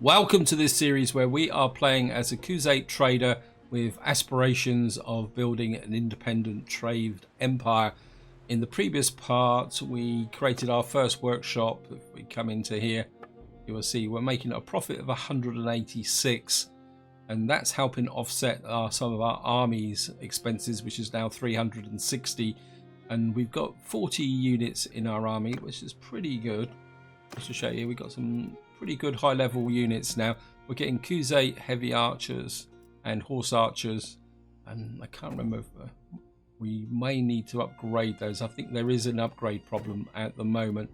Welcome to this series where we are playing as a Khuzait trader with aspirations of building an independent trade empire. In the previous part, we created our first workshop. If we come into here, you will see we're making a profit of 186, and that's helping offset some of our armies expenses, which is now 360, and we've got 40 units in our army, which is pretty good. Just to show you, we've got some pretty good high level units now. We're getting Khuzait heavy archers and horse archers, and I can't remember if we may need to upgrade those. I think there is an upgrade problem at the moment.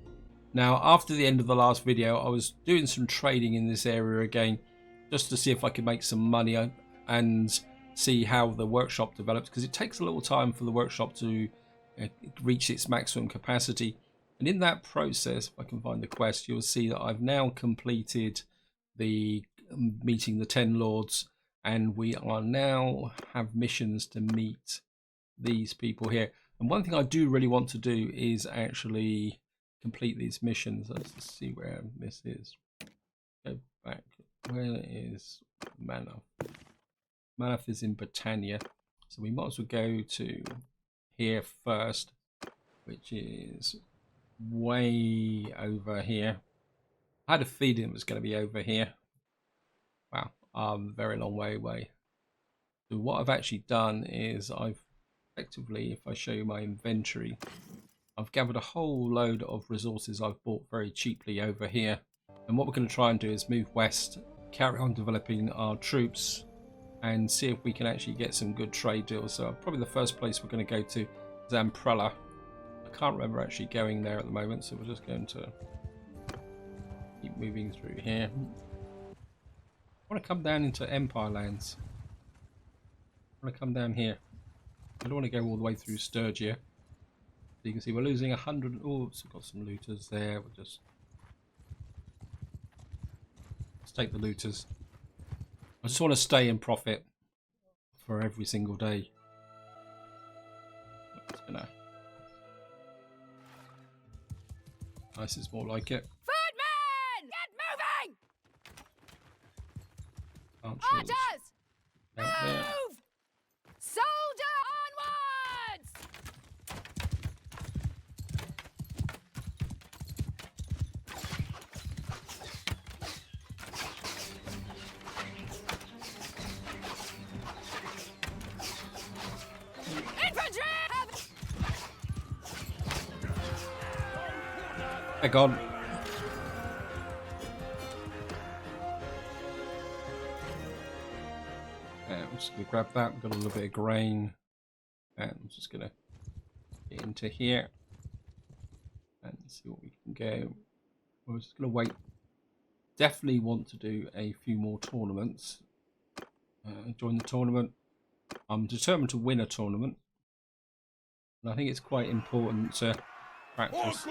Now, after the end of the last video, I was doing some trading in this area again just to see if I could make some money and see how the workshop develops, because it takes a little time for the workshop to reach its maximum capacity. And in that process, if I can find the quest, you'll see that I've now completed the meeting the 10 lords, and we are now have missions to meet these people here. And one thing I do really want to do is actually complete these missions. Let's just see where this is. Go back. Where is Manath? Manath is in Britannia, so we might as well go to here first, which is way over here. I had a feeling it was going to be over here. Wow, very long way away. So what I've actually done is I've effectively, if I show you my inventory, I've gathered a whole load of resources I've bought very cheaply over here. And what we're going to try and do is move west, carry on developing our troops, and see if we can actually get some good trade deals. So probably the first place we're going to go to is Umbrella. I can't remember actually going there at the moment, so we're just going to keep moving through here. I want to come down into Empire lands. I want to come down here. I don't want to go all the way through Sturgia. So you can see we're losing 100. Oh, so we've got some looters there. We'll just let's take the looters. I just want to stay in profit for every single day. It's gonna. Nice, is more like it. Footmen! Get moving! Archers! Move! Soldier onwards! Infantry! They're gone. I'm just going to grab that. We've got a little bit of grain. And I'm just going to get into here and see what we can go. We're just going to wait. Definitely want to do a few more tournaments. Join the tournament. I'm determined to win a tournament. And I think it's quite important to practice.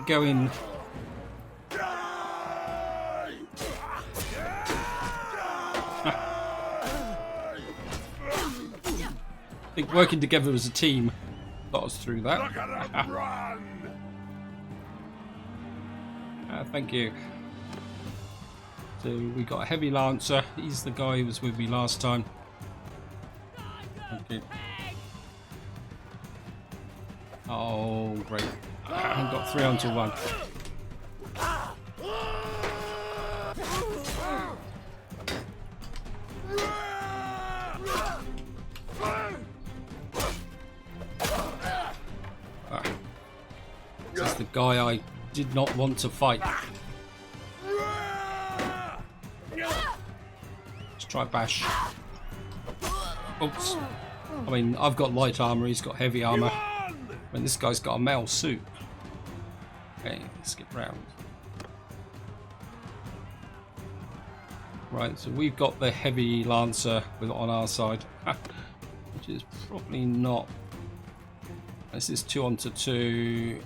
Going I think working together as a team got us through that. Thank you. So we got a heavy lancer. He's the guy who was with me last time. Okay. Oh great. I've got 3 onto 1. This is the guy I did not want to fight. Let's try bash. Oops. I mean, I've got light armor, he's got heavy armor. I mean, this guy's got a mail suit. Okay, let's skip round. Right, so we've got the heavy lancer on our side, which is probably not. This is 2 onto 2.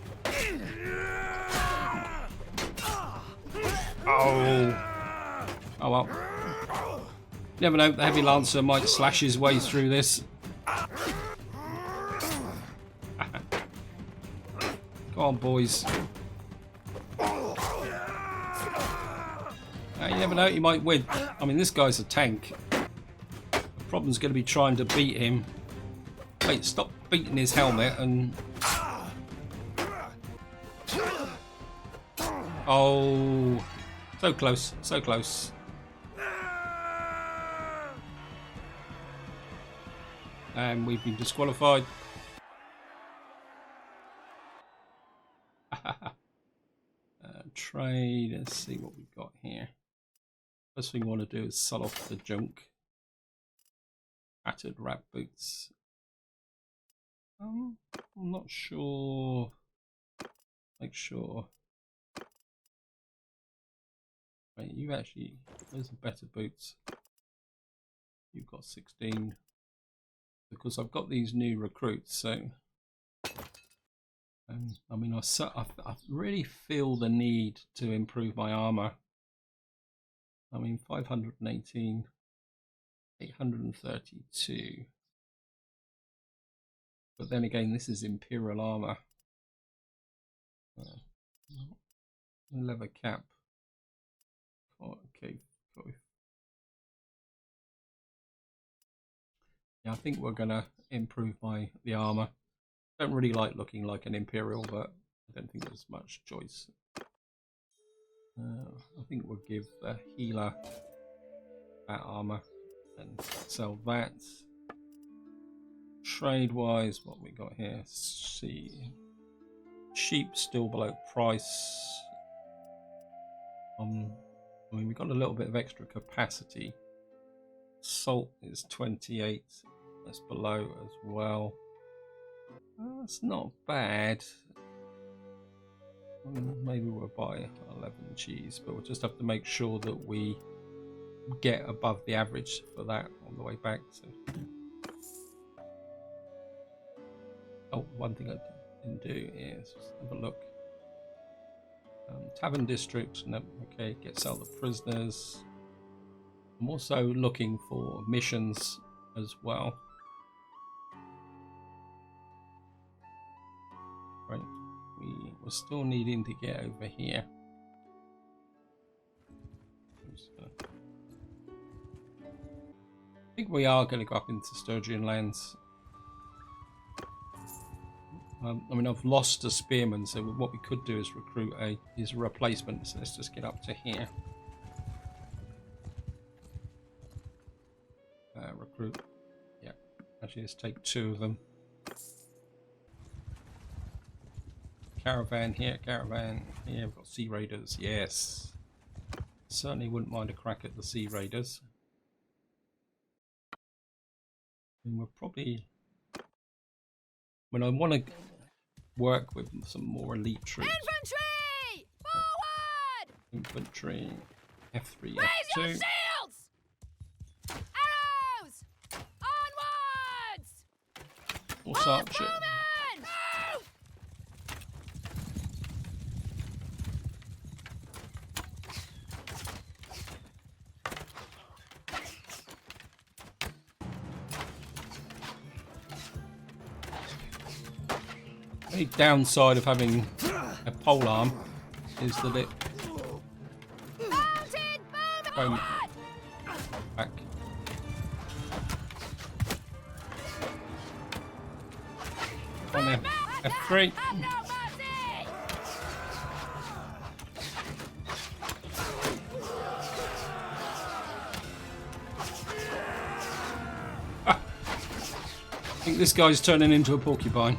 Oh. Oh well. Never know, the Heavy Lancer might slash his way through this. Go on, boys. You never know, he might win. I mean, this guy's a tank. The problem's going to be trying to beat him. Wait, stop beating his helmet and... Oh, so close, so close. And we've been disqualified. Trade, let's see what we've got here. First thing we want to do is sell off the junk. Battered rat boots. I'm not sure. Make sure. Wait, you actually, those are better boots. You've got 16. Because I've got these new recruits, so. I mean, I really feel the need to improve my armor. I mean, 518, 832. But then again, this is Imperial armor. Leather cap. Oh, okay. Yeah, I think we're gonna improve the armor. Don't really like looking like an Imperial, but I don't think there's much choice. I think we'll give the healer that armor and sell that. Trade wise, what we got here? Let's see, sheep still below price. I mean, we got a little bit of extra capacity. Salt is 28. That's below as well. That's not bad. Maybe we'll buy 11 cheese, but we'll just have to make sure that we get above the average for that on the way back. So. Oh, one thing I didn't do is just have a look. Tavern district, no, okay, gets out the prisoners. I'm also looking for missions as well. Right, we're still needing to get over here. I think we are going to go up into Sturgian lands. I mean, I've lost a spearman, so what we could do is recruit a replacement. So let's just get up to here. Recruit. Yeah, actually, let's take 2 of them. Caravan here, caravan here. We've got Sea Raiders. Yes, certainly wouldn't mind a crack at the Sea Raiders. And we're probably. When I want to work with some more elite troops. Infantry! Forward! Infantry. F3, Raise F2. your shields! Arrows! Onwards! Horse archer. The downside of having a pole arm is that it won't back. On there. F3. I think this guy's turning into a porcupine.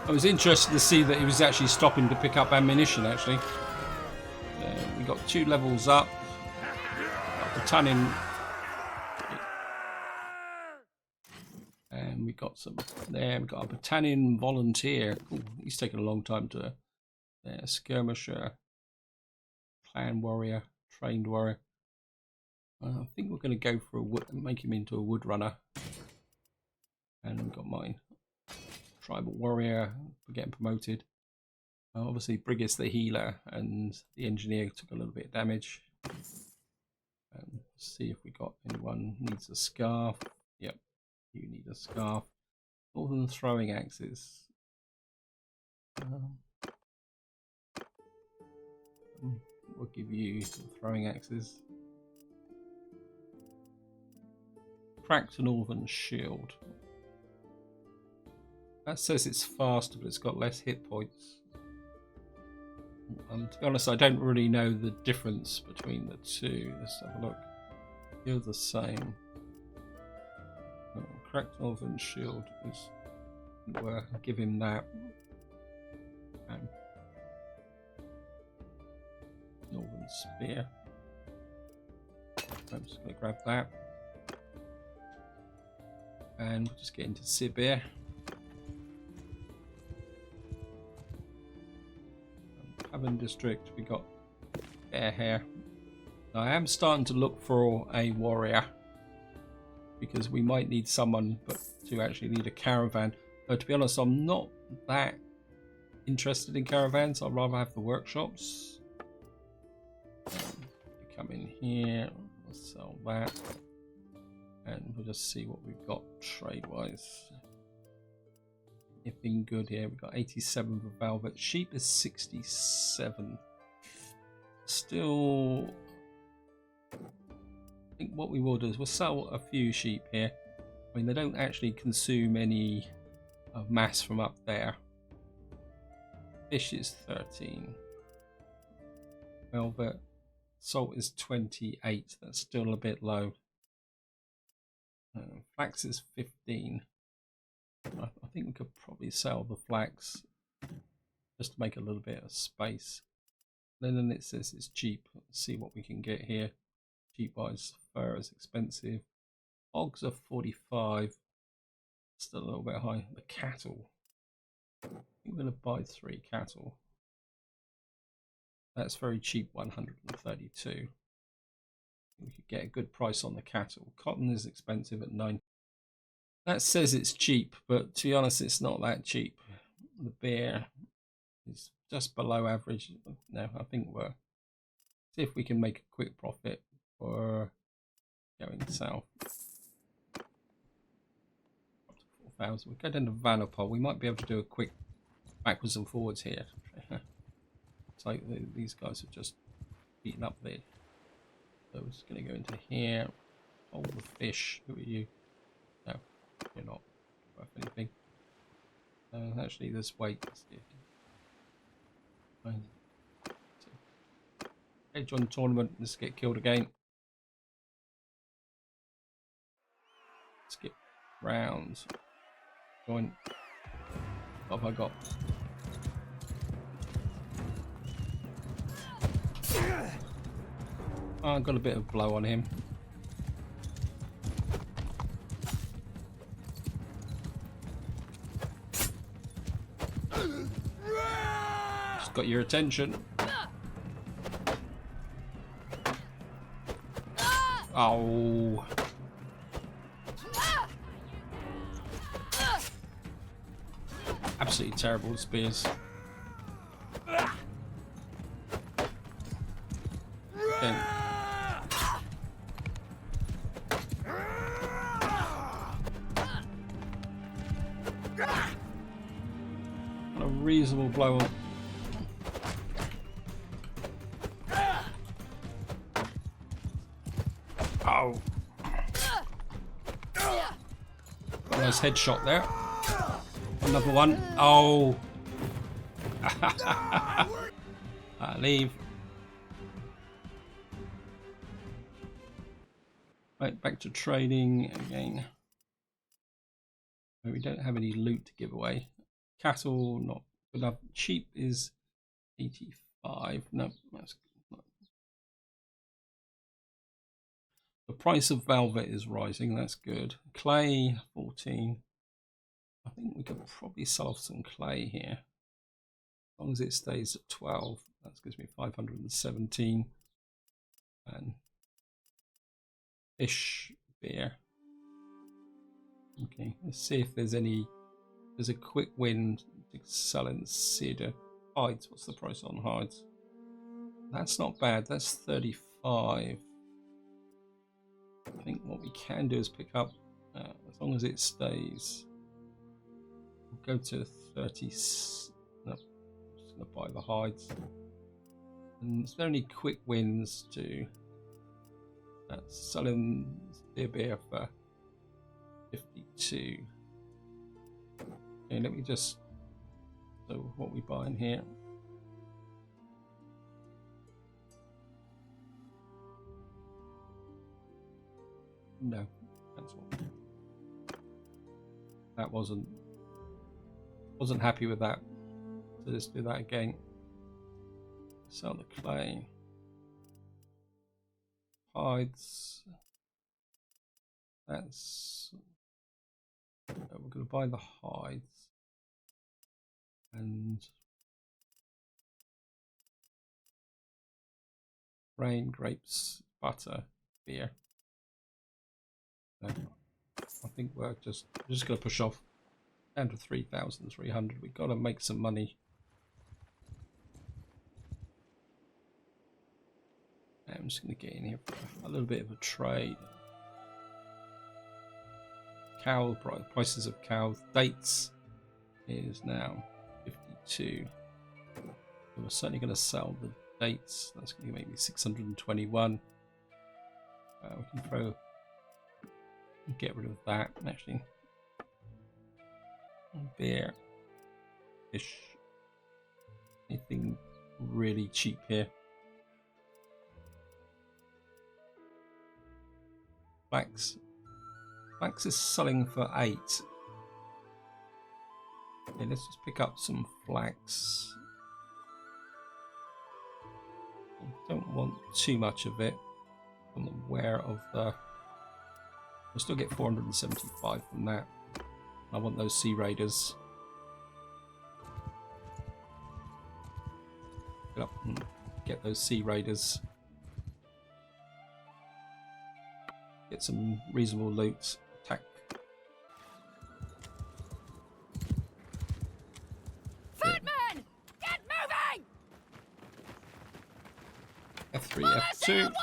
I was interested to see that he was actually stopping to pick up ammunition, actually. We got 2 levels up. Got a ton in. And we got some there. We got a battalion volunteer. Ooh, he's taken a long time to. Skirmisher. Clan warrior. Trained warrior. I think we're going to go for make him into a wood runner. And we've got mine. Tribal warrior, we're getting promoted. Obviously, Briggis the healer and the engineer took a little bit of damage. See if we got anyone needs a scarf. Yep, you need a scarf. More than throwing axes. We'll give you throwing axes. Cracked Northern shield. That says it's faster, but it's got less hit points. To be honest, I don't really know the difference between the two. Let's have a look. You're the same. Cracked Northern shield is. Give him that. Northern spear. I'm just going to grab that. And we'll just get into Sibir. Haven district, we got Bear Hair. Now, I am starting to look for a warrior because we might need someone to actually lead a caravan. But to be honest, I'm not that interested in caravans. I'd rather have the workshops. Come in here, we'll sell that, and we'll just see what we've got trade-wise. Anything good here? We've got 87 for velvet. Sheep is 67. Still, I think what we will do is we'll sell a few sheep here. I mean, they don't actually consume any mass from up there. Fish is 13. Velvet. Salt is 28. That's still a bit low. Flax is 15. I think we could probably sell the flax just to make a little bit of space. Then it says it's cheap. Let's see what we can get here. Cheap wise, fur is expensive. Hogs are 45. Still a little bit high. The cattle. I think we're going to buy 3 cattle. That's very cheap, 132. We could get a good price on the cattle. Cotton is expensive at 9. That says it's cheap, but to be honest, it's not that cheap. The beer is just below average. No, I think we'll see if we can make a quick profit for going south. Up to 4,000. We go down to Vanopol. We might be able to do a quick backwards and forwards here. It's like these guys have just beaten up there. So we're just going to go into here. All the fish. Who are you? No, you're not worth anything. Actually, there's weight. Okay, join the tournament. Let's get killed again. Skip rounds. Join. What have I got? Oh, I got a bit of blow on him. Just got your attention. Oh. Absolutely terrible spears. Okay. A reasonable blow on. Oh. Nice headshot there. Another one. Oh. Leave. Right, back to trading again. We don't have any loot to give away. Cattle, not good enough. Sheep is 85. No, that's not. The price of velvet is rising. That's good. Clay, 14. I think we could probably sell off some clay here. As long as it stays at 12. That gives me 517. And fish, beer. Okay, let's see if there's any. There's a quick win to sell in cedar. Hides. What's the price on hides? That's not bad. That's 35. I think what we can do is pick up, as long as it stays, we'll go to 30. No, I'm just going to buy the hides. And is there any quick wins to selling the beer for 52? Okay, let me just, so what we buying here? No, that's what. That wasn't happy with that. So let's do that again. Sell the clay. Hides. That's. We're going to buy the hides. And grain, grapes, butter, beer. So I think we're just going to push off down to 3,300. We've got to make some money. I'm just going to get in here for a little bit of a trade. Cow prices of cow dates is now 52. So we're certainly going to sell the dates. That's going to make me 621. We can get rid of that. Actually, beer, fish, anything really cheap here. Flax is selling for 8. Okay, let's just pick up some flax. I don't want too much of it. I'm aware of the. We'll still get 475 from that. I want those Sea Raiders. Get up and get those Sea Raiders. Get some reasonable loot. Attack. Footmen! Get moving! F3, F2.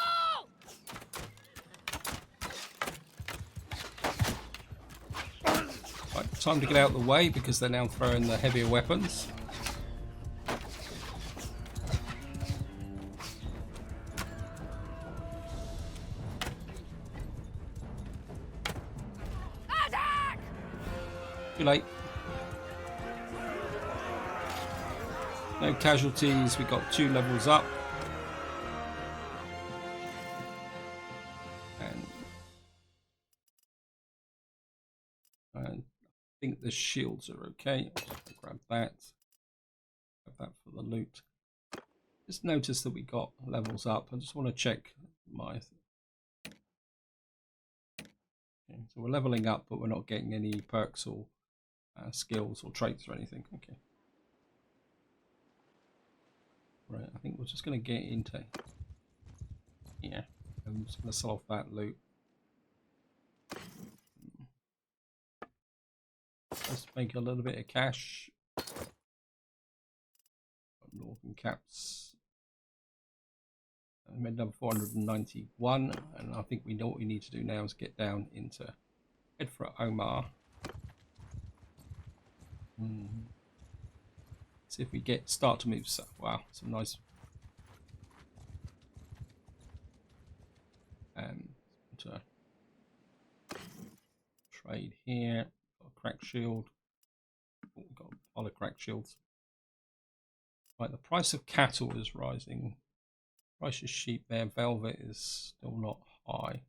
Right, time to get out of the way because they're now throwing the heavier weapons. Too late. No casualties. We got 2 levels up. And I think the shields are okay. I'll grab that. Grab that for the loot. Just notice that we got levels up. I just want to check my. Okay, so we're leveling up, but we're not getting any perks or skills or traits or anything. Okay. Right, I think we're just going to get into here. I'm just going to sell off that loot. Let's make a little bit of cash. Northern caps. I made number 491, and I think we know what we need to do now is get down into head for Omar. See if we start to move. So, wow, some nice. Trade here. Got a crack shield. Oh, we've got a lot of crack shields. Right, the price of cattle is rising. Price of sheep there. Velvet is still not high.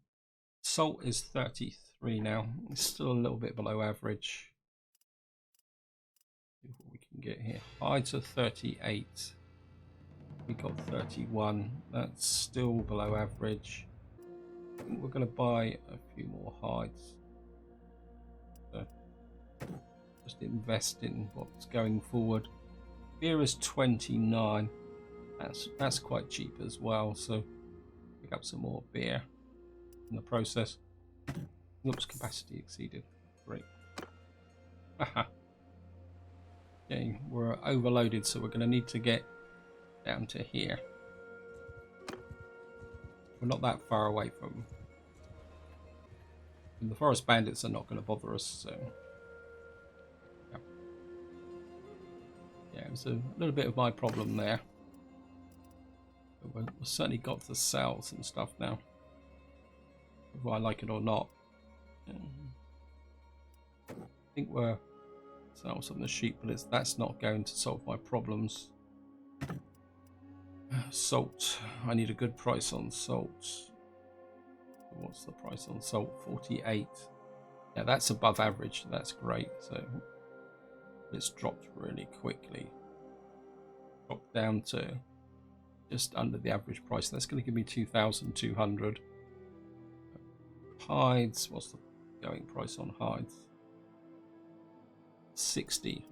Salt is 33 now. It's still a little bit below average. See what we can get here. Hides are 38. We got 31. That's still below average. I think we're going to buy a few more hides. So just invest in what's going forward. Beer is 29. That's quite cheap as well. So pick up some more beer in the process. Oops, capacity exceeded. Great. Haha. Okay, we're overloaded, so we're going to need to get down to here. We're not that far away from... And the forest bandits are not going to bother us, so... Yeah, it was a little bit of my problem there. But we've certainly got the cells and stuff now. Whether I like it or not. I think we're cells on the sheep, but that's not going to solve my problems. Salt. I need a good price on salt. What's the price on salt? 48. Yeah, that's above average. That's great. So it's dropped really quickly. Dropped down to just under the average price. That's going to give me 2,200. Hides. What's the going price on hides? 60.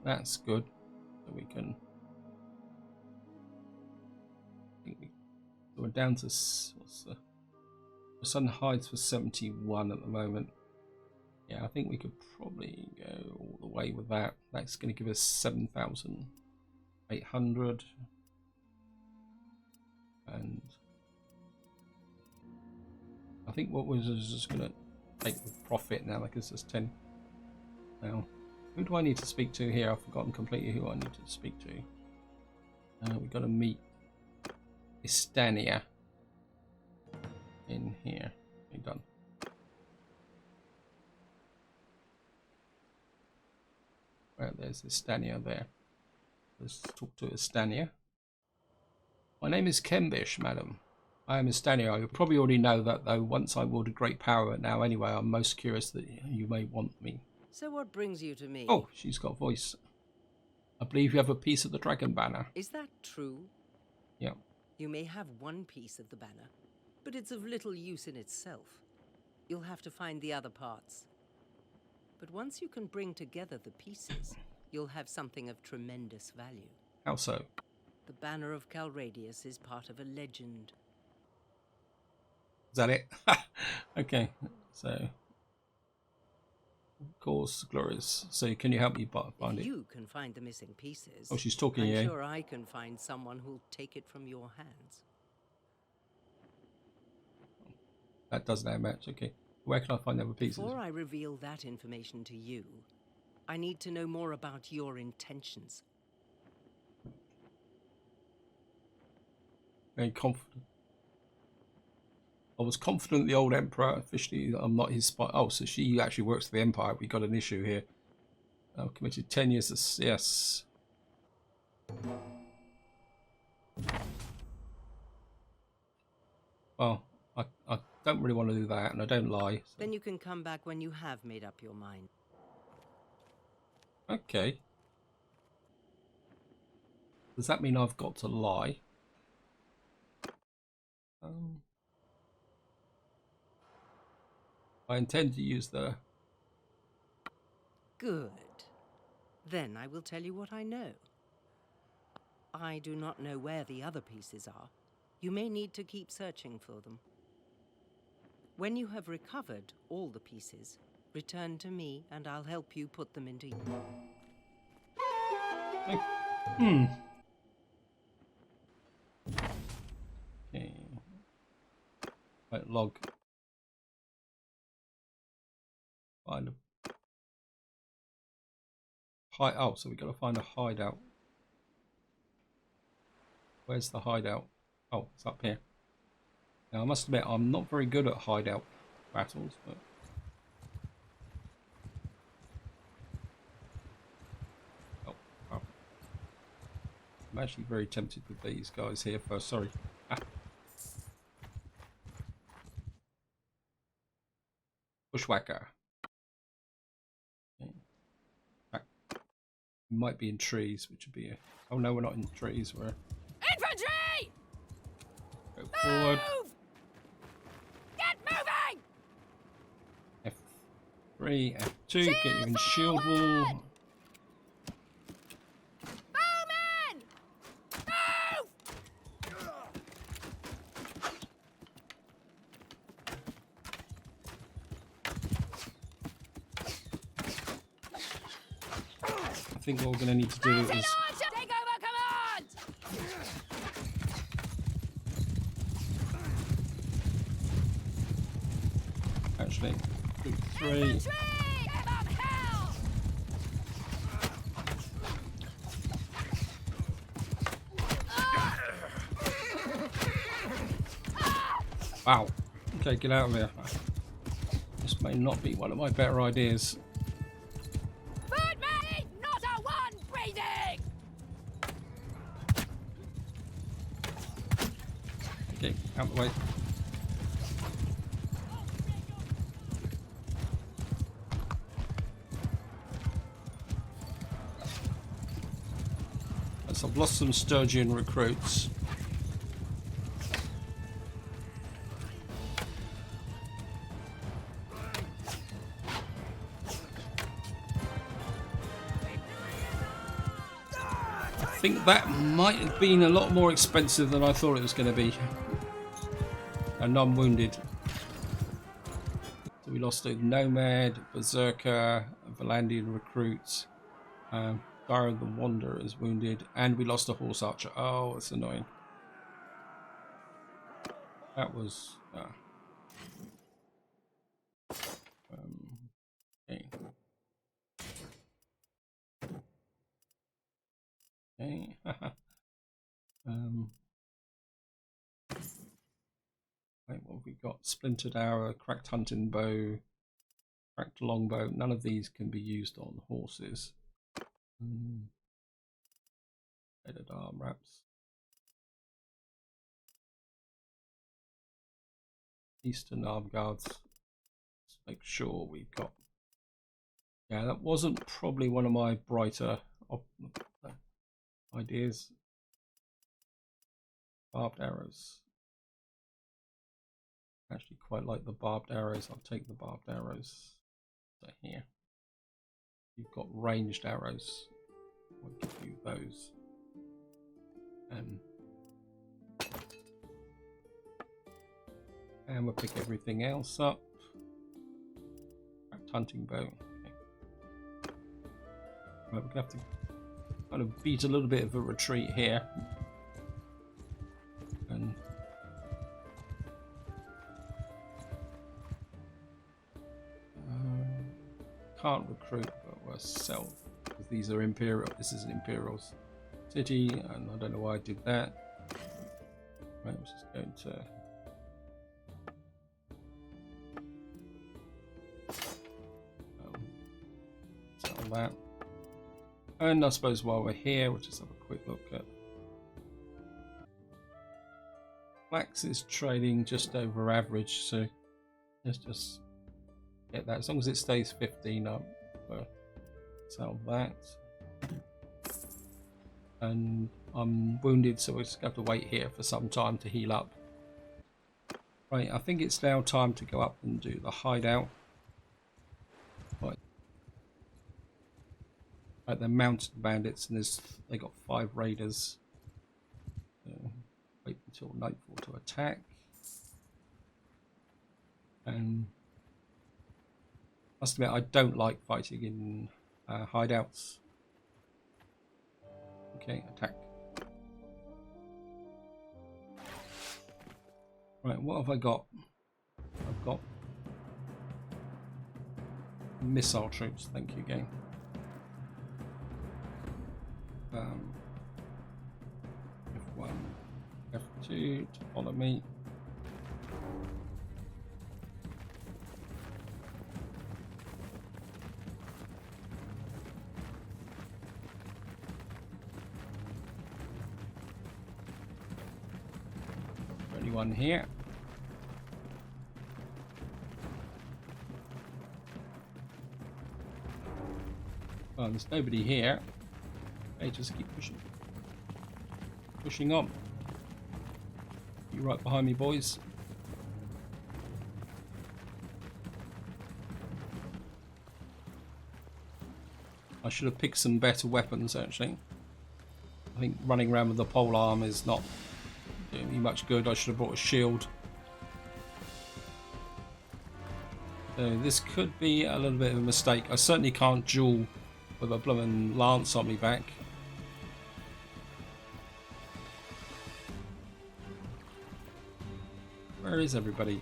That's good. So we can. So we're down to what's the? Sun hides for 71 at the moment. Yeah, I think we could probably go all the way with that. That's going to give us 7,800. And I think what was just going to take the profit now, that gives us 10. Now, who do I need to speak to here? I've forgotten completely who I need to speak to. We've got to meet Istania in here. Okay, done. Well, there's Istania there. Let's talk to Istania. My name is Kembish, madam. I am Istania. You probably already know that, though. Once I wielded great power, but now anyway, I'm most curious that you may want me. So what brings you to me? Oh, she's got voice. I believe you have a piece of the dragon banner. Is that true? Yeah. You may have one piece of the banner, but it's of little use in itself. You'll have to find the other parts. But once you can bring together the pieces, you'll have something of tremendous value. How so? The banner of Calradia is part of a legend. Is that it? Okay, so of course, glorious. So can you help me find If it? you can find the missing pieces, Oh, she's talking I'm here. sure I can find someone who'll take it from your hands. That doesn't have match. Okay, where can I find the other pieces? Before I reveal that information to you, I need to know more about your intentions. Very confident. I was confident the old emperor. Officially, I'm not his spy. Oh, so she actually works for the empire. We got an issue here. I've committed 10 years to... Yes. Well, I don't really want to do that, and I don't lie. So. Then you can come back when you have made up your mind. Okay. Does that mean I've got to lie? I intend to use the... Good. Then I will tell you what I know. I do not know where the other pieces are. You may need to keep searching for them. When you have recovered all the pieces, return to me and I'll help you put them into... Okay. Right, log. Find a... Oh, so we got to find a hideout. Where's the hideout? Oh, it's up here. Now, I must admit, I'm not very good at hideout battles, but... Oh. I'm actually very tempted with these guys here first. Sorry. Ah. Bushwhacker. Okay. We might be in trees, which would be a... Oh no, we're not in trees. We're... Infantry! Go forward. Move! Get moving! F3, F2, get you in shield wall. Bowman! Move! think what we're going to need to do is... Take over command! Actually, group 3. Infantry! Give 'em hell! Wow. Okay, get out of here. This may not be one of my better ideas. Food me! Not a one breathing! Okay, out the way. So I've lost some Sturgeon recruits. I think that might have been a lot more expensive than I thought it was going to be. And I'm wounded. So we lost a Nomad, Berserker, Valandian recruits. Gyro the Wanderer is wounded, and we lost a Horse Archer. Oh, that's annoying. That was... okay. Okay. Wait, what have we got? Splintered Arrow, Cracked Hunting Bow, Cracked Longbow. None of these can be used on horses. Headed arm wraps. Eastern Arm Guards. Let's make sure we've got... Yeah, that wasn't probably one of my brighter ideas. Barbed arrows. I actually quite like the barbed arrows. I'll take the barbed arrows. So here. You've got ranged arrows. I'll give you those. And we'll pick everything else up. Cracked hunting bow. Okay. Right, we're gonna have to kind of beat a little bit of a retreat here. And can't recruit, but we'll sell because these are imperial. This is an imperial city, and I don't know why I did that. Right, I'm just going to. Sell that. And I suppose while we're here, we'll just have a quick look at Flax is trading just over average, so let's just get that. As long as it stays 15 up, we'll sell that. And I'm wounded, so we'll just have to wait here for some time to heal up. Right, I think it's now time to go up and do the hideout. Right, they're mounted bandits, and they got 5 raiders. So wait until nightfall to attack. And must admit, I don't like fighting in hideouts. Okay, attack. Right, what have I got? I've got missile troops. Thank you, game. F1, F2 to follow me. Only one here. Well, there's nobody here. Okay, just keep pushing. Pushing on. You right behind me, boys. I should have picked some better weapons, actually. I think running around with the pole arm is not doing me much good. I should have brought a shield. So this could be a little bit of a mistake. I certainly can't duel with a blooming lance on me back. Where is everybody?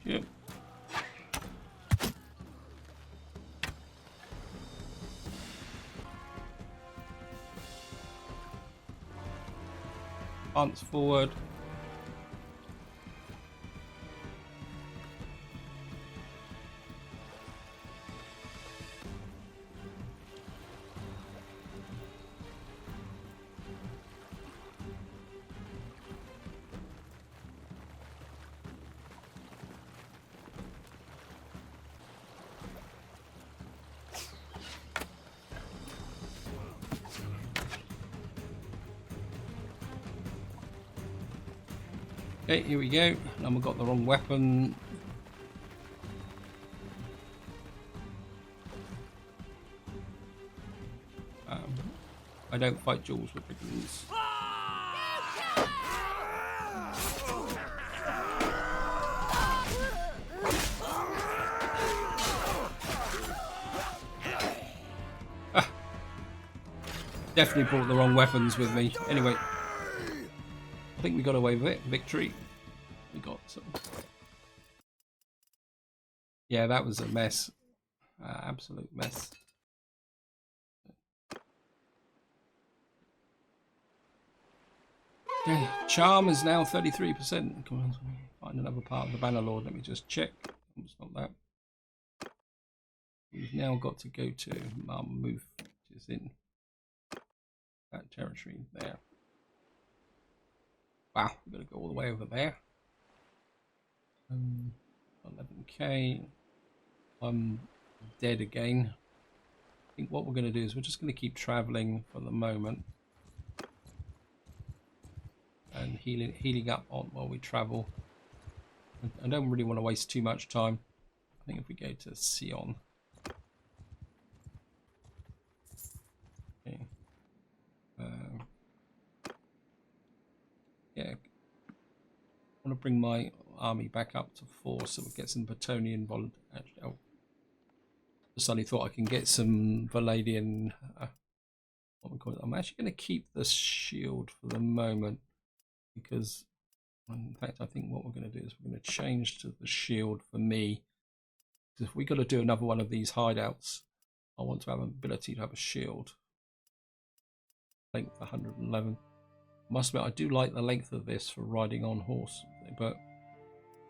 Yep. Advance forward. Okay, here we go. Now we've got the wrong weapon. I don't fight duels with piglins. Definitely brought the wrong weapons with me. Anyway, I think we got away with it. Victory. We got some. Yeah, that was a mess. Absolute mess. Okay, charm is now 33%. Come on, find another part of the Bannerlord. Let me just check. It's not that. We've now got to go to Marmouth, which is in that territory there. Wow, we've got to go all the way over there. 11k. I'm dead again. I think what we're going to do is we're just going to keep traveling for the moment. And healing up on while we travel. I don't really want to waste too much time. I think if we go to Sion. Okay. Yeah. I want to bring my army back up to 4 so we get some Bretonnian volunteers. Oh. I suddenly thought I can get some Valadian. What we call it. I'm actually going to keep the shield for the moment. Because, in fact, I think what we're going to do is we're going to change to the shield for me. Because if we got to do another one of these hideouts, I want to have an ability to have a shield. Length 111. I must admit, I do like the length of this for riding on horse, but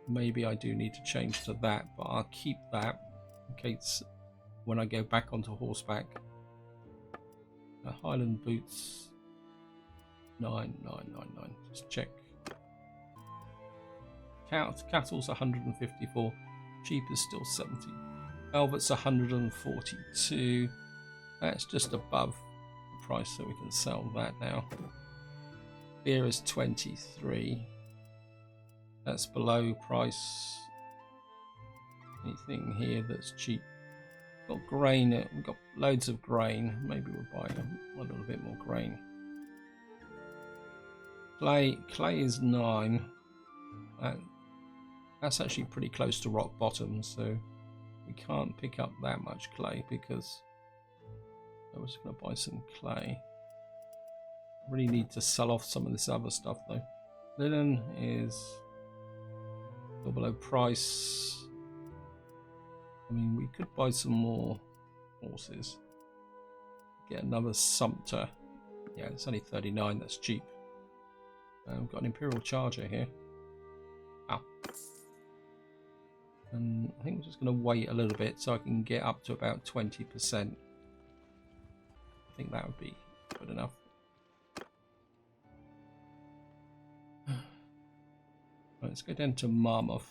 maybe I do need to change to that. But I'll keep that in case when I go back onto horseback. Highland boots. 9999. Just check. Cattle's 154. Sheep is still 70. Velvet's 142. That's just above the price, so we can sell that now. Beer is 23. That's below price. Anything here that's cheap? Got grain. We've got loads of grain. Maybe we'll buy a little bit more grain. Clay is 9. That's actually pretty close to rock bottom, so we can't pick up that much clay because I was going to buy some clay. I really need to sell off some of this other stuff though. Linen is still below price. I mean, we could buy some more horses. Get another sumpter. Yeah, it's only 39. That's cheap. We've got an Imperial Charger here. Ow. And I think we're just going to wait a little bit so I can get up to about 20%. I think that would be good enough. Right, let's go down to Marmouth.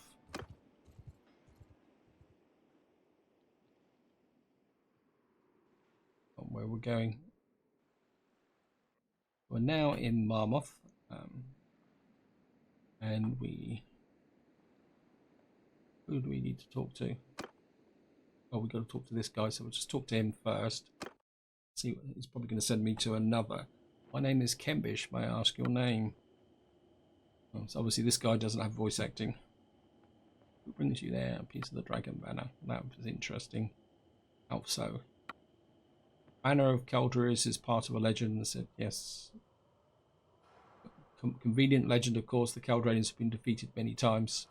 Where we're going. We're now in Marmouth. And who do we need to talk to? Oh, we've got to talk to this guy, so we'll just talk to him first. See, he's probably going to send me to another. My name is Kembish. May I ask your name? Oh, so obviously this guy doesn't have voice acting. Who brings you there? A piece of the dragon banner. That was interesting. How so? Banner of Calradia is part of a legend. I said yes. Convenient legend, of course. The Calradians have been defeated many times.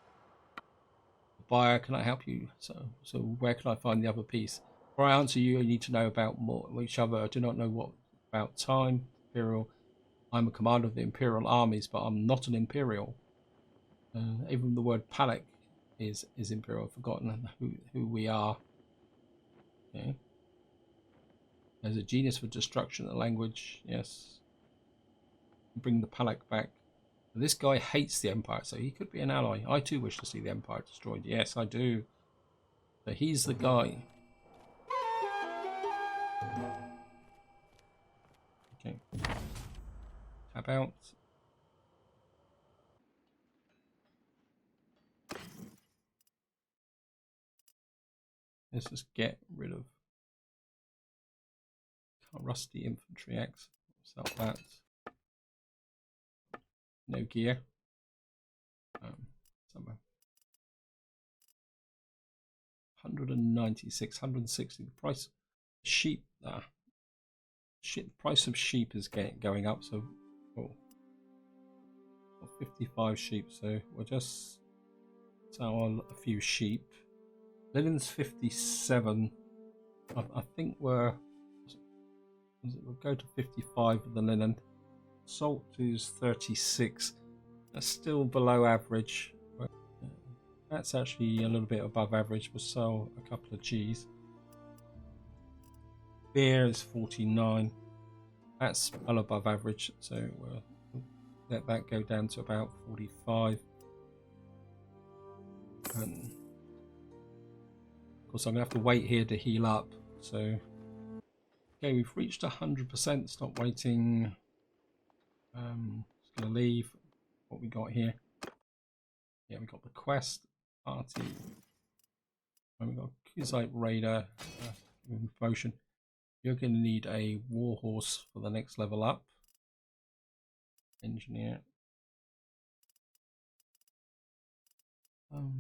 Buyer, can I help you? So where can I find the other piece? Before I answer you, I need to know about more each other. I do not know what about time. Imperial. I'm a commander of the Imperial armies, but I'm not an Imperial. Even the word Palak is Imperial. I've forgotten who we are. Okay. There's a genius for destruction of the language. Yes. Bring the Palak back. This guy hates the Empire, so he could be an ally. I too wish to see the Empire destroyed. Yes, I do. So he's the guy. Okay. Tap out. Let's just get rid of rusty infantry axe. Sell that. No gear. Somewhere. 196, 160. The price sheep. The price of sheep is going up. So, 55 sheep. So we'll just sell a few sheep. Linen's 57. I think we'll go to 55 with the linen. Salt is 36. That's still below average. That's actually a little bit above average. We'll sell a couple of G's. Beer is 49. That's well above average, so we'll let that go down to about 45. And of course, I'm gonna have to wait here to heal up. So, okay, we've reached 100%. Stop waiting. Just gonna leave. What we got here? Yeah, we got the quest party. And we got Khuzait Raider potion. You're going to need a warhorse for the next level up. Engineer. I'll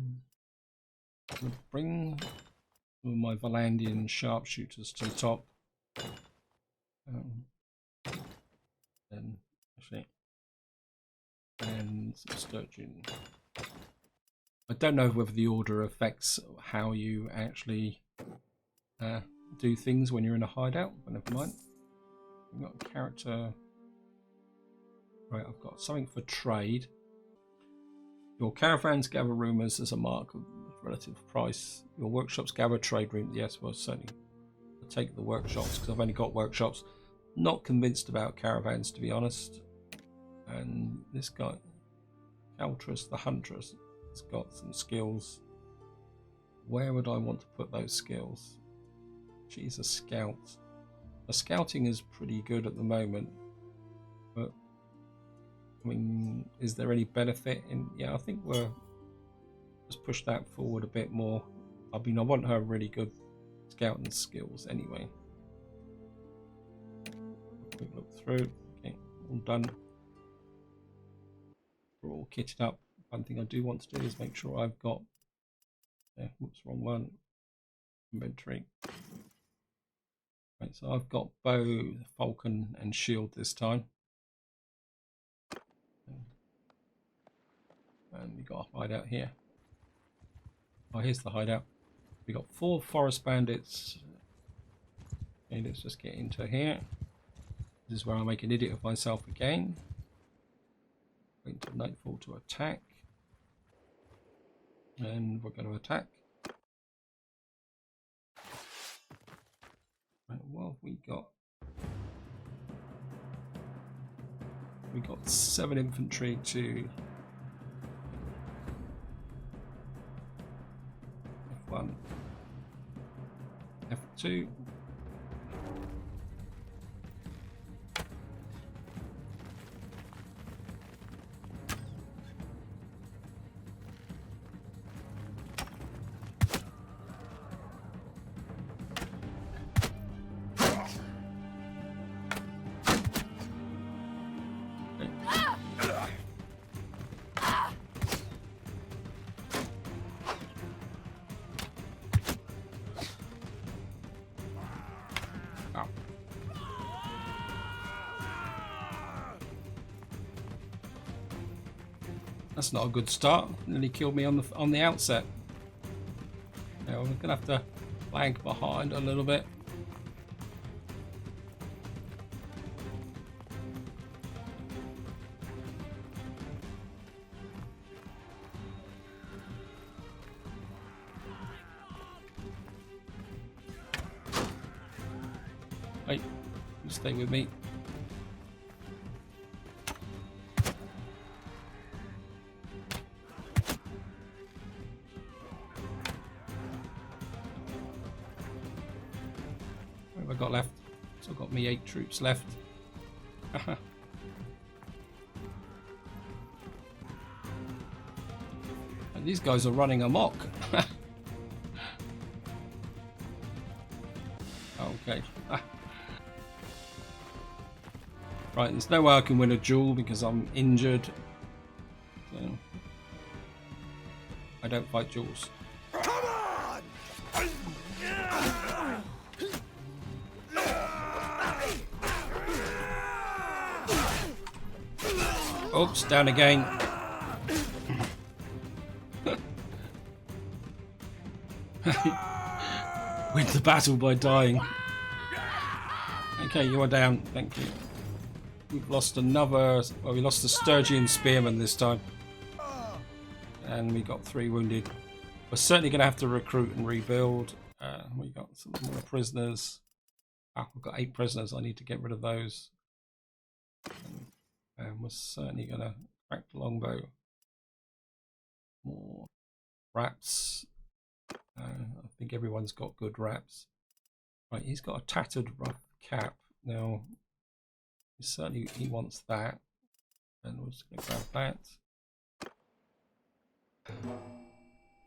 bring my Valandian sharpshooters to the top. Then actually, and some sturgeon. I don't know whether the order affects how you actually do things when you're in a hideout, but never mind. We've got a character. Right, I've got something for trade. Your caravans gather rumours as a mark of relative price. Your workshops gather trade room. Yes, well, certainly I'll take the workshops because I've only got workshops. Not convinced about caravans, to be honest. And this guy, Caltras the Huntress, has got some skills. Where would I want to put those skills? She's a scout. The scouting is pretty good at the moment, but I mean, is there any benefit in? Yeah, I think we'll just push that forward a bit more. I mean, I want her really good scouting skills anyway. Quick look through. Okay, all done. We're all kitted up. One thing I do want to do is make sure I've got. Whoops, wrong one. Inventory. Right, so I've got bow, falcon, and shield this time. And we got a hideout here. Oh, here's the hideout. We got 4 forest bandits. Okay, let's just get into here. This is where I make an idiot of myself again. Wait until nightfall to attack. And we're going to attack. Right, what have we got? We got 7 infantry to F1, F2. That's not a good start. Nearly killed me on the outset. Now we're gonna have to lag behind a little bit. Hey, you stay with me. What have I got left? Still got me 8 troops left. And these guys are running amok. Okay. Right, there's no way I can win a duel because I'm injured. So I don't fight duels. Come on! Oops, down again. Win the battle by dying. Okay, you are down. Thank you. We've lost another. Well, we lost the Sturgian spearman this time, and we got 3 wounded. We're certainly going to have to recruit and rebuild. We got some more prisoners. We've got 8 prisoners. I need to get rid of those. And we're certainly going to crack the longbow. More wraps. I think everyone's got good wraps. Right, he's got a tattered rough cap. Now, certainly he wants that. And we're just going to grab that.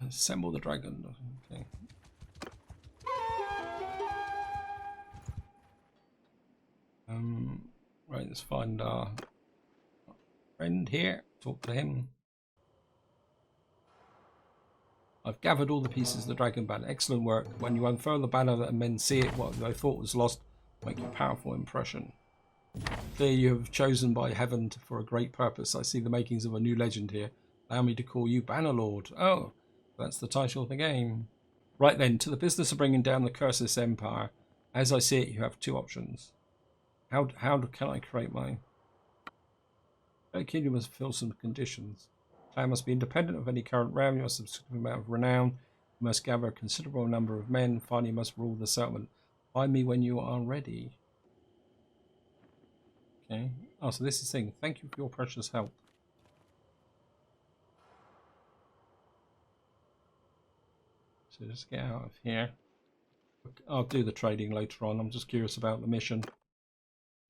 Assemble the dragon. Okay. Right, let's find our friend here. Talk to him. I've gathered all the pieces of the dragon banner. Excellent work. When you unfurl the banner and men see it, what they thought was lost, make a powerful impression. There you have chosen by heaven for a great purpose. I see the makings of a new legend here. Allow me to call you Bannerlord. Oh, that's the title of the game. Right then, to the business of bringing down the Cursus Empire. As I see it, you have 2 options. How can I create my... A kingdom must fulfill some conditions. Clan must be independent of any current realm. You must have a significant amount of renown. You must gather a considerable number of men. Finally, you must rule the settlement. Find me when you are ready. Okay. Oh, so this is the thing. Thank you for your precious help. So just get out of here. I'll do the trading later on. I'm just curious about the mission.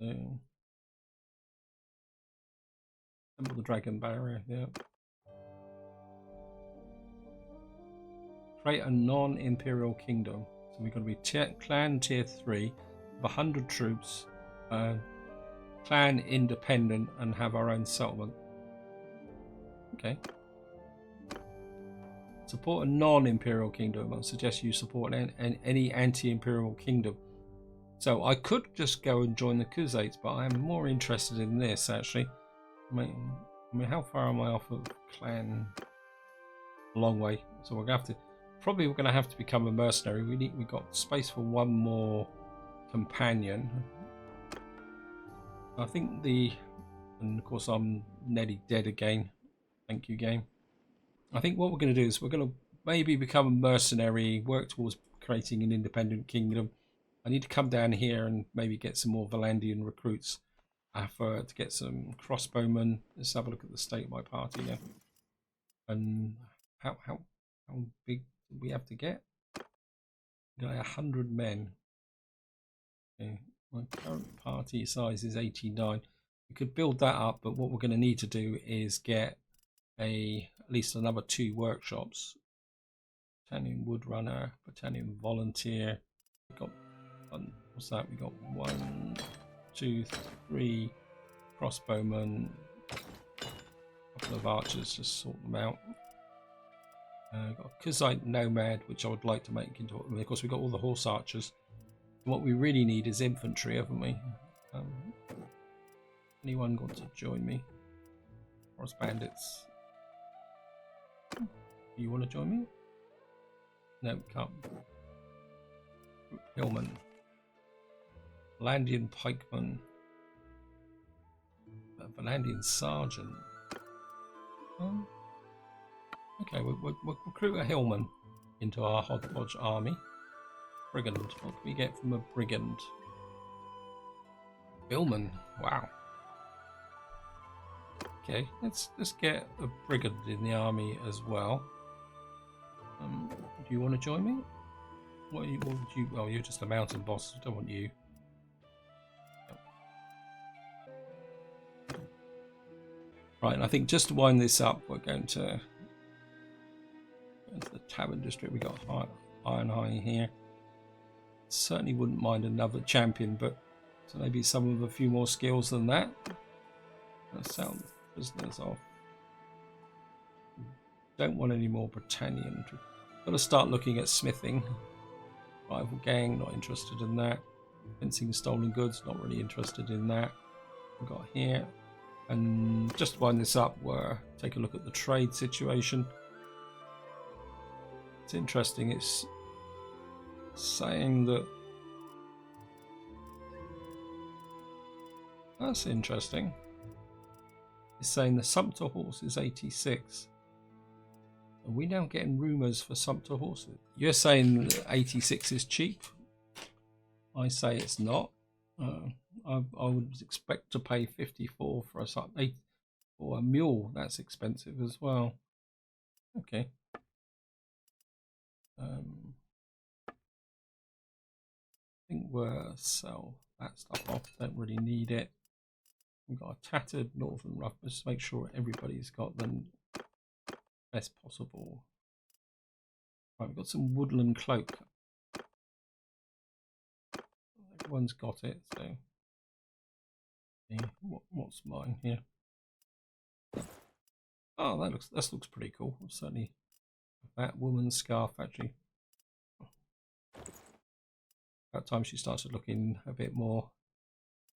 Assemble the dragon barrier. Yeah. Create a non-imperial kingdom. So we've got to be clan tier 3, 100 troops, clan independent, and have our own settlement. Okay. Support a non-imperial kingdom. I suggest you support any anti-imperial kingdom. So I could just go and join the Khuzait, but I'm more interested in this actually. I mean, how far am I off of clan? A long way. So we're gonna have to. Probably we're going to have to become a mercenary. We've got space for 1 more companion. I think and of course I'm nearly dead again. Thank you, game. I think what we're going to do is we're going to maybe become a mercenary, work towards creating an independent kingdom. I need to come down here and maybe get some more Valandian recruits to get some crossbowmen. Let's have a look at the state of my party now. And how big we have to get 100 men. Okay, my current party size is 89. We could build that up, but what we're going to need to do is get at least another 2 workshops. Battalion Woodrunner, Battalion Volunteer. We got what's that? We got 1, 2, 3 crossbowmen, a couple of archers. Just sort them out. Got a Khuzait Nomad, which I would like to make into. Of course, we've got all the horse archers. What we really need is infantry, haven't we? Anyone got to join me? Horse bandits. Do you want to join me? No, can't. Hillman. Valandian pikeman. Valandian sergeant. Okay, we'll recruit a hillman into our hodgepodge army. Brigand. What can we get from a brigand? Hillman. Wow. Okay, let's get a brigand in the army as well. Do you want to join me? What would you? Oh, you're just a mountain boss. I don't want you. Right, and I think just to wind this up, we're going to go into the tavern district. We got Iron High here. Certainly wouldn't mind another champion, but so maybe some of a few more skills than that. Let's sell prisoners off. Don't want any more Britannian. Got to start looking at smithing. Rival gang, not interested in that. Fencing stolen goods, not really interested in that. We've got here. And just to wind this up, we'll take a look at the trade situation. It's interesting, it's saying that... That's interesting. It's saying the Sumpter horse is 86. Are we now getting rumours for Sumpter horses? You're saying that 86 is cheap? I say it's not. I would expect to pay 54 for a mule. That's expensive as well. Okay. I think we'll sell that stuff off. Don't really need it. We've got a tattered northern ruff. Just make sure everybody's got them best possible. Right, we've got some woodland cloak. Everyone's got it, so what's mine here? Oh, that looks pretty cool. Certainly that woman's scarf actually. About time she started looking a bit more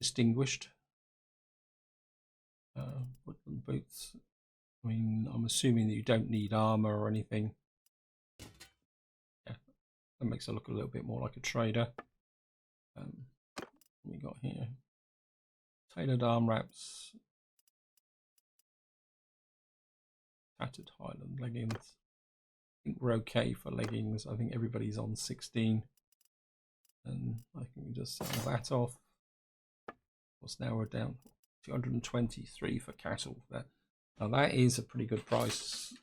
distinguished. Woodland boots. I mean, I'm assuming that you don't need armor or anything. Yeah, that makes her look a little bit more like a trader. What we got here? Tailored arm wraps. Tattered Highland leggings. I think we're okay for leggings. I think everybody's on 16. And I think we just sell that off. What's now we're down 223 for cattle. Now that is a pretty good price.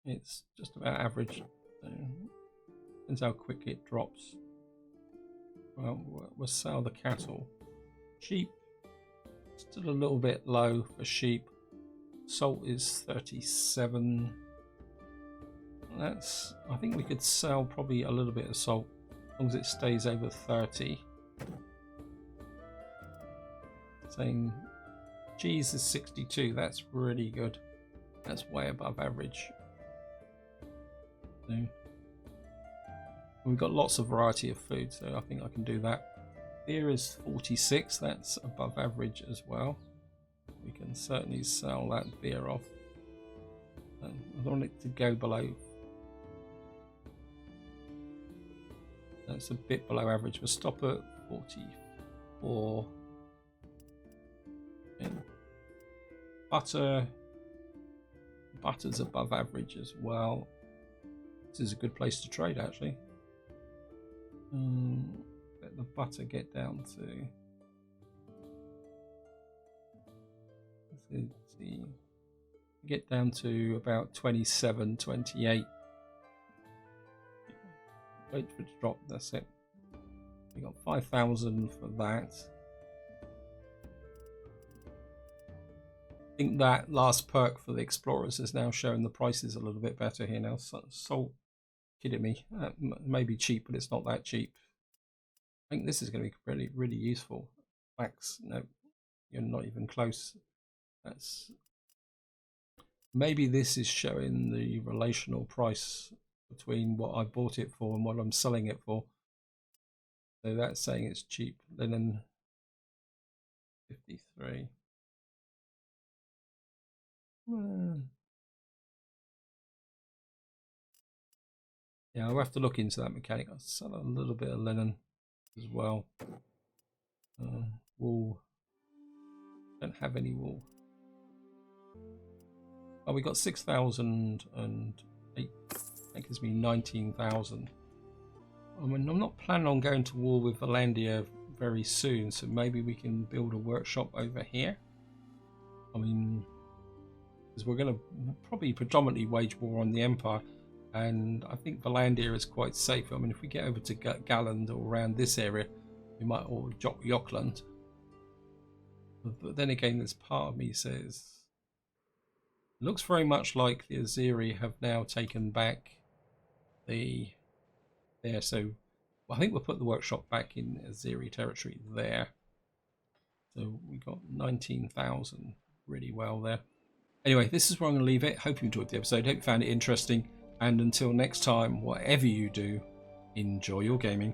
It's just about average. So depends how quick it drops. Well, we'll sell the cattle. Sheep, still a little bit low for sheep. Salt is 37. I think we could sell probably a little bit of salt as long as it stays over 30. Saying cheese is 62. That's really good. That's way above average. So, we've got lots of variety of food, so I think I can do that. Beer is 46. That's above average as well. We can certainly sell that beer off. I don't want it to go below. That's a bit below average. We'll stop at 44. And butter's above average as well. This is a good place to trade actually. Let the butter get down to, let's see, get down to about 27, 28. Wait for it to drop. That's it. We got 5,000 for that. I think that last perk for the explorers is now showing the prices a little bit better here now. Salt, kidding me? Maybe cheap, but it's not that cheap. I think this is going to be really, really useful. Wax, no, you're not even close. That's maybe this is showing the relational price between what I bought it for and what I'm selling it for. So that's saying it's cheap. Linen 53. Yeah, I'll have to look into that mechanic. I'll sell a little bit of linen as well. Wool. Don't have any wool. Oh, we got 6,008. That gives me 19,000. I mean, I'm not planning on going to war with Valandia very soon, so maybe we can build a workshop over here. I mean, because we're going to probably predominantly wage war on the Empire, and I think Valandia is quite safe. I mean, if we get over to Galland or around this area, we might, or Jockland. But then again, there's part of me says, it looks very much like the Azeri have now taken back the there. So I think we'll put the workshop back in Azeri territory there. So we got 19,000 really well there. Anyway, this is where I'm going to leave it. Hope you enjoyed the episode. Hope you found it interesting. And until next time, whatever you do, enjoy your gaming.